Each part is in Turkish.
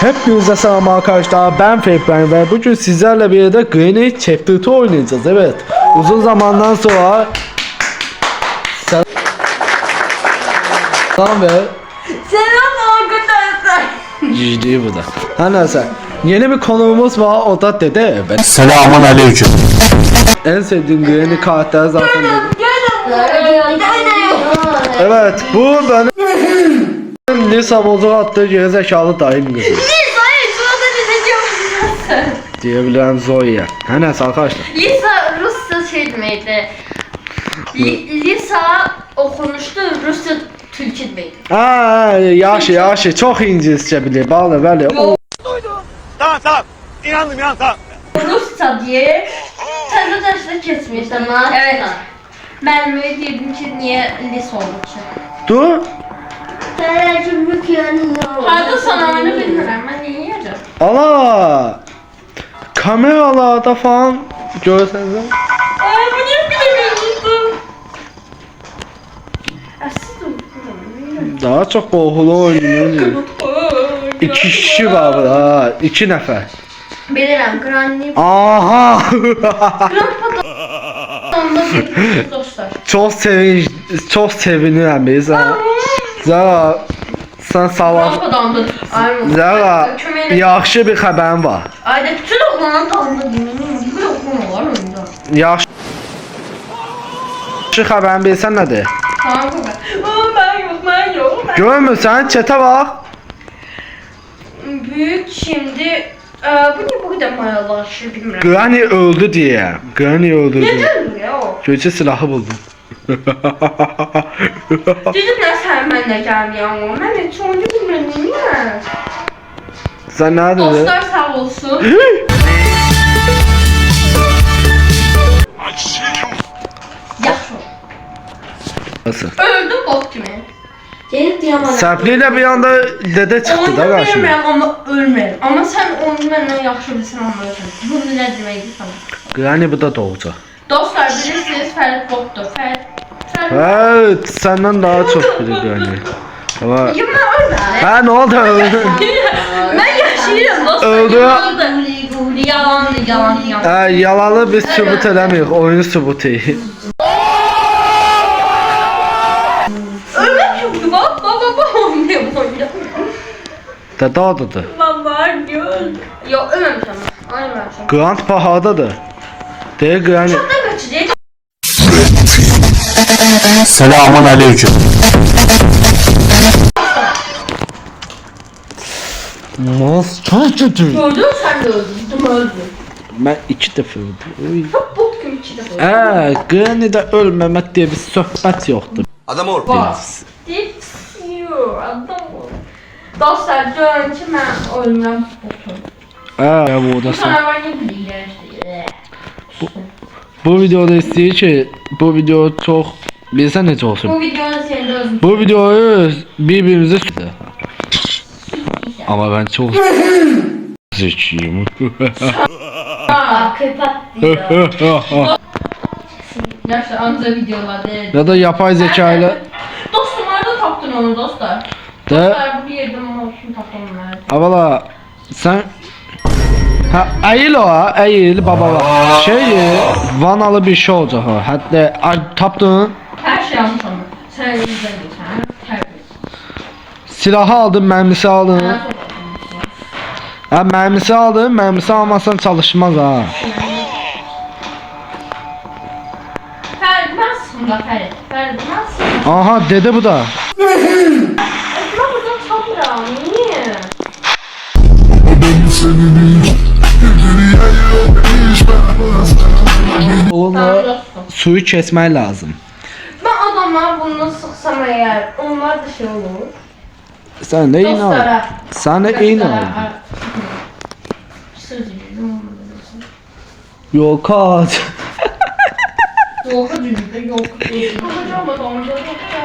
Hepinize selam arkadaşlar, ben Feypen ve bugün sizlerle birlikte Granny Chapter 2 oynayacağız. Evet, uzun zamandan sonra selam ve selam arkadaşlar. ciddi bu da. Her neyse, yeni bir konuğumuz var, o da Dede. Selamun aleyküm. En sevdiğim Granny karakteri zaten Dede. Evet, bu benim Lisa bozu attığı gerizekalı dayım kızı. Diyebilirim Zoe'ye. Her neyse arkadaşlar. Lisa Rusça şey demekti. Lisa okunuştu, Rusça Türkçe demekti. Yaşı çok İngilizce biliyor. Bağlı böyle. Tamam. İnandım tamam. Rusça diye sen de derste kesmiş ama. Evet. Ben böyle dedim ki niye Lisa olmuş? Dur. Hadi sana onu bilmiyorum. Ben niye yiyeceğim? Ala. Kameralarda falan görseniz. Bu niye bilemiyorsun? Daha çok korkulu oynuyor. İki kişi var burada. 2 nefer. Bilirəm, Granny. Aha. Dostlar. çok sevinirəm biz. Zara sen savaş. Zara yaxşı bir xəbərim var. Ayda bütün oğlanın dalında yemin bir oğlan var oyunda. Yaxşı xəbərim bilsən nədir? Tamam ben yok. Görmürsən, çətə bax. Büyük şimdi bu niye bu kadar mayalaşır bilmiyorum. Granny öldü diye. Granny öldü. Neden ya o? Göçe silahı buldum. Dedim ne sen benimle gelmiyor ama ben hiç oyunu bilmiyorum niye? Sen ne dedin? Dostlar sağ olsun. Yaxşı. Nasıl? Öldüm bok kimi. Serpliyle bir anda dede çıktı da karşıma. Bilmirəm ama ölməyəm. Ama sen onu benden yaxşı bilirsən anlayırsan. Bunu ne deməkdir sana? Granny bu da doğucu. Dostlar bilirsiniz Fərid boktur. Fərid. Evet, senden daha çok bilir Granny. Ama... Yumma ölmə. Ha ne oldu? Ben yaşayırım dostlar. Öldü. Yalan. Yalanı biz sübut edemiyoruz, oyunu sübut edin. Ölmek yok bak olmuyor bu oyunda. Dede adadır. Baba göl. Yok ölmemiş ama. Ölmemiş. Grandpa hardadır? Deyir Granny. Çoktan kaçacak. Selamun aleyküm. Nasıl? Çok kötü. Gördün sen de öldün. Gittim öldüm. Ben 2 defa öldüm. Çok bok gibi içi de öldüm. Granny'de ölmemek diye bir söhbət yoxdur. Adam ol. Dipsiyor adam ol. Dostlar görün ki ben ölmem bokum. Bu da Bu sen. sana var ne bileyim işte. Bu videoda istəyir ki, bu video çox bilsən necə olsun. Bu videonun senin de özün. Bu videoyu birbirimize ama ben çok zekiyim. Kıpat diyor. Yaşlı anca videolar değil. Ya da yapay zeka ile Dostum nerede taptın onu dostlar? de Dostlar bu yerde olsun tapınlar. avala sen eğil o ha, eğil baba. Vanalı bir şey olacak ha. Hatta tapdın. Her şey yanlış ama. Sen elimizden geçen. Terbiyesiz. Silahı aldın, mermisi aldın. Bana Ha mermisi aldın, mermisi almazsan çalışmaz ha. Ferit nasılsın da Ferit? Ferit nasılsın? Aha dede bu da. Esma buradan çabura. Niye? Onu suyu kesmen lazım. Ben adamlar bunu sıksam eğer onlar da şey olur. Sen de iğne al. Dostlara. Sen de iğne al. Söz veriyorum. Yok at. Yok dünyada yok. Hocam adamda yok.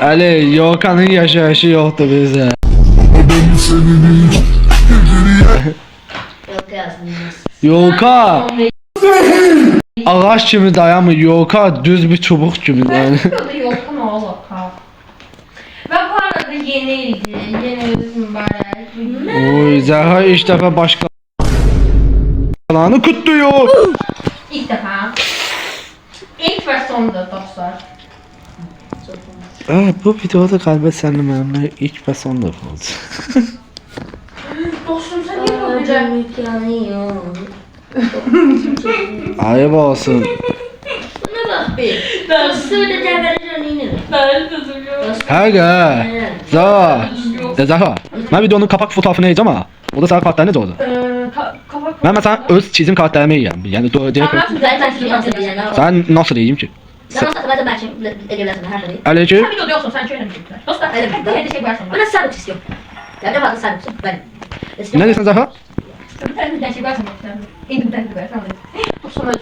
Ali Yokan'ın yaşayışı yoktu bize. Yok yazmıyoruz. Yoka ağaç kimi dayanmıyor. Yoka düz bir çubuk gibi yani. Ben yok ne alaka. Ve bu arada yeniydi. Yeni mübarek. Oy Zəhra ilk dəfə başqalarını kutluyor. İlk defa. İlk ve sonunda dostlar. Bu videoda qəlbə sənlə mənimlə ilk və son dəfə oldu. Dostum sen niye böyle? Ayıb olsun. Ne bak bir. Dostum da cevherden inir. Ben tutum yok. Həqiqə. Zəhra. Mən videonun kapak fotoğrafını yiyəcəm ha. O da sənin kartların necə oldu? Kapak. Mən məsələn öz çizim kartlarımı yiyəm. Yəni direkt Sən nasıl yiyeyim ki? Zaman satımlarda belki edebilirsin her şeyi. Əleyki. Sen videoda yoksun sen şöyle mi çektiler? Dostlar her şey varsın. Ben de sarıp istiyorum. Ya ne fazla sarıp benim. Nə deyirsən Zəhra? Bir tane bir şey varsın. En bir tane varsın. Dostum öyle.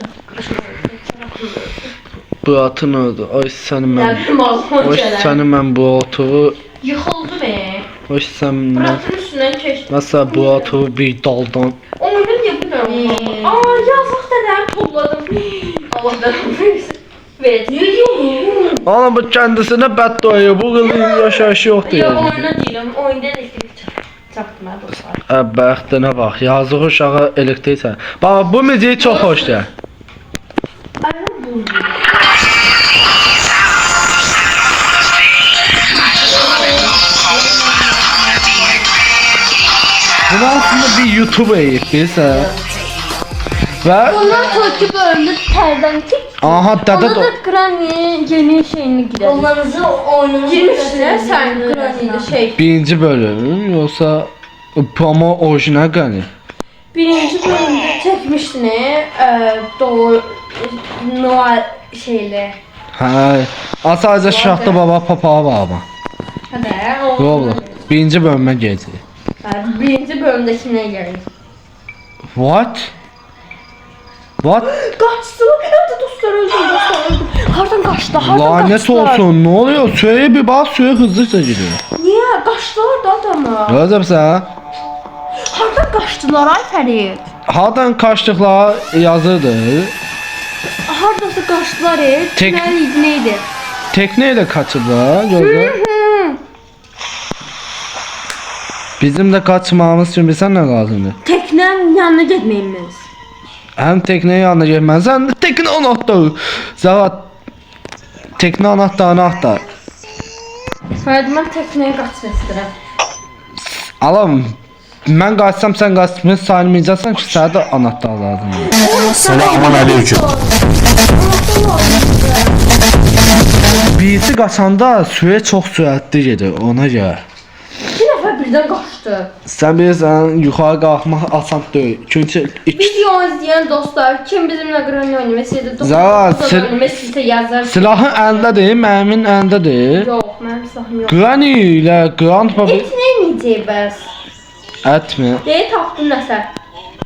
Bu atın oldu. Ay səni mən. Ya bir balkon Ay şeyler. səni mən bu atı. Yıkıldı be. Ay sən mən. Bıraktın üstünden keşke. Məsəl bu atı bir daldan. Oyunu niye bu kadar? Aa yazık dedem topladım. Allah versin. Evet. Ne diyorsun? Ana bu kəndisine bəddua. Bu qızın yaşayışı yoxdur Ya yəni. oyuna değilim. Oyunda elektrik çaktım ben dostlar. Bəxtinə bax. Yazıq uşağa elektriksən. Bax bu müzik çox xoşdur. Aynen bu. Bunu aslında bir YouTube eyib bilirsən. Və Bundan sonraki bölümde terden tek. aha dədə Ona da Granny yeni şeyini girelim. Onlarınızı oyununuzu Girmişsin sen Granny'de şey. birinci bölüm yoxsa promo orijinal qəni? Birinci bölümde çekmiştin doğru Noel şeyle. Hə. Sadəcə Şaxta baba papağı var ama. Hadi o. Roblox. Birinci bölümə gəldi. Birinci bölümdekine gelin. What? What? Kaçtılar. Hadi dostlar öldüm dostlar öldüm. Hardan kaçtı? Hardan Lanet kaçtılar? olsun. Ne oluyor? Suya bir bak, suya hızlıca gidiyor. Niye? Kaçtılar da adamı. Gözümsə, Hardan kaçtılar ay Ferit? hardan kaçdıqlar yazırdı. Hardası kaçtılar Tek- Tünel neydi? Tekne ilə kaçıblar. Gözlə. Bizim də qaçmağımız üçün bilsən nə lazımdır? Teknen yanına gitmeyimiz. Həm tekneyə yanına getməlisən, tekne anahtarı. Zəvat, tekne anahtarını axtar. Ferit ben tekneye kaçmak istedim. Alam, mən qaçsam sən qaçmır saymayacaqsan ki, sənə də anahtar lazımdır. Selamun aleyküm. Birisi qaçanda suya çox sürətli gedir, ona görə. Bir nefer birden kaçtı. Sən bilirsən, yuxarı qalxmaq asan deyil. Çünki Video izleyen dostlar kim bizimle Granny oynamasıydı? Zara, oynamasıydı yazar. silahın əlindədir, mənim əlindədir. Yok benim silahım yok. Granny ilə Grandpa Et neymeyeceği bəs? ətmi? Neyi tapdın nəsə?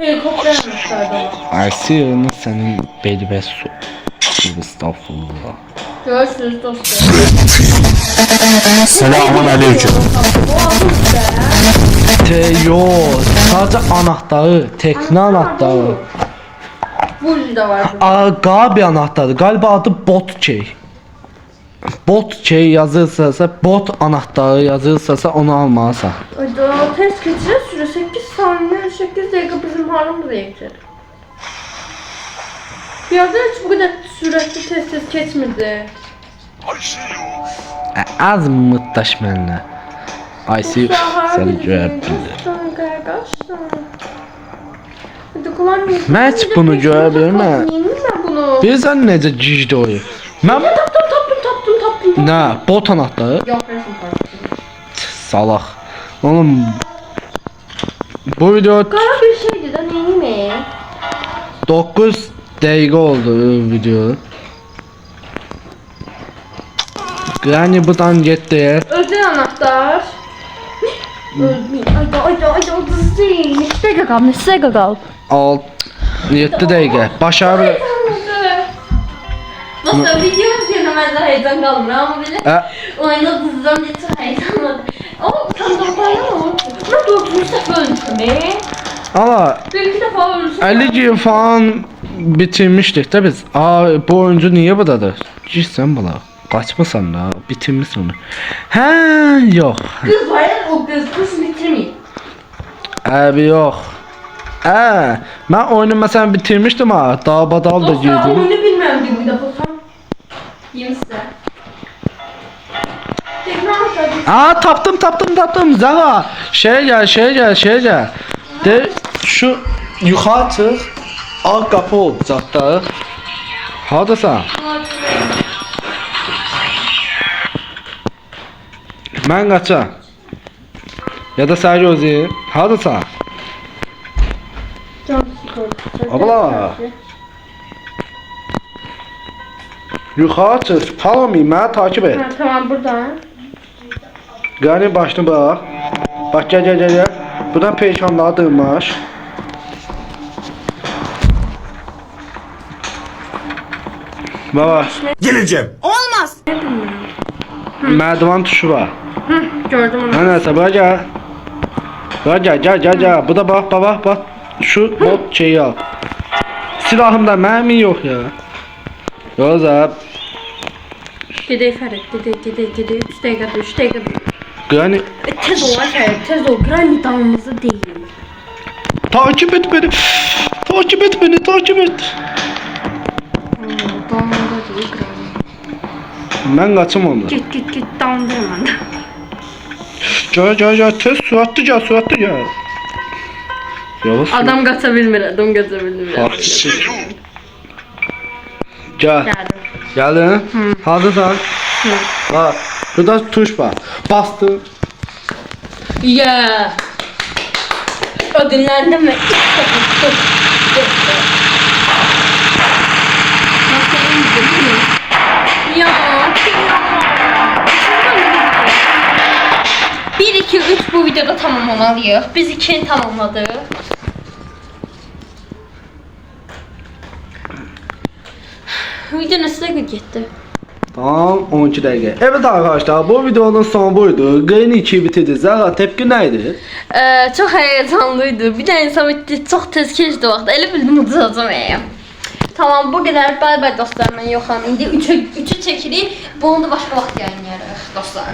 Helikopter almışlardı ona. Ay sirrini sənin beli bəs su. Estağfurullah. Görürsünüz dostlar. Selamun aleyküm. Yo, sadəcə anahtarı, tekne anahtarı. Bu yüzde var. Qabi anahtarı, qaliba adı bot key. Bot key yazırsa, bot anahtarı yazırsa onu almalısan. Ayda test geçirir süre 8 saniye 8 dakika bizim halimize geçer. Bir yerden hiç bu kadar süratli test geçmedi. Az mıttaş mənlə. Ay sir, səni görə bildim. Mən heç bunu görə bilməm. Ben bunu. Bilirsən necə gicdi oyun? Mən Tapdım. nə, bot anahtarı? Yok resim parçası. Salaq. Oğlum bu video Kara bir şeydi de neyim mi? 9 dəqiqə oldu video. Granny buradan getdi. Özel anahtar. Ayda 30 değil. Neçə dəqiqə qalıb? Neçə dəqiqə qalıb? 7 dəqiqə. Başarı. Dostlar video izleyen ben daha heyecan kalmıyor ama bile oyunda hızlıdan diye çok heyecanladım. Ama utandım falan ama ben 4. defa ölmüşüm Ama Bir iki defa ölmüşüm. 50 gün falan bitirmişdik de biz. Bu oyuncu niye buradadır? Girsən bala. Kaçmasan da bitirmiş onu. Hə, yox. Kız var ya o kız bitirmeyin. Abi yox. Mən oyunu məsələn bitirmişdim ha. Daha badal da Dostlar girdim. oyunu bilmirəm ki, bir də baxam. Yiyim sizə. Aa tapdım. Zaha. Şey gel. De şu yuxarı çıx. Ağ qapı olacaq da. Hardasan? Mən qaçam. Ya da sən gözləyim. Hardasan? Can sıkıntı. Abla. Yuxarı çıx. Follow me, məni takip et. Ha, tamam burada. Qanın başını bax. Bax gel. Buradan peykanlara dırmaş. Baba, Geleceğim. merdiven tuşu var. Gördüm onu. Ha neyse bura gel. Bura gel. Bu da bak. Şu bot şeyi al. Silahımda mermi yok ya. Rozap. Gedək Fərid, gedək. 3 dəqiqədir, 3 dəqiqədir. Granny Tez ol Fərid, tez ol. Granny damımızda deyil. takip et beni. Takip et. Damımda deyil Granny. Ben kaçım onda. Git, damdırma. Gel. Tez suratlı gel. Yavaş. Adam qaça bilmir, adam qaça bilmir. Taksi. Gel. Gəldim. Geldin. Hazırsan. Bak. Burada tuş var. Bastım. Yeah. Ödünlendim ve Ya. 1, 2, 3 bu videoda tamamlamalıyıq. Biz 2'ni tamamladık. Video nasıl gitti? Tamam 12 dakika. Evet arkadaşlar bu videonun sonu buydu. Granny 2'yi bitirdi. Zara tepki neydi? Çok heyecanlıydı. Bir de insan bitti. Çok tez keçdi vaxt. Elə bildim udacağım. Tamam bu kadar. Bay bay dostlar. Ben yoxam. İndi 3'ü çəkirik. Bunu da başqa vaxt yayınlayarıq dostlar.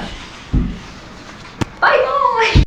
Bay bay.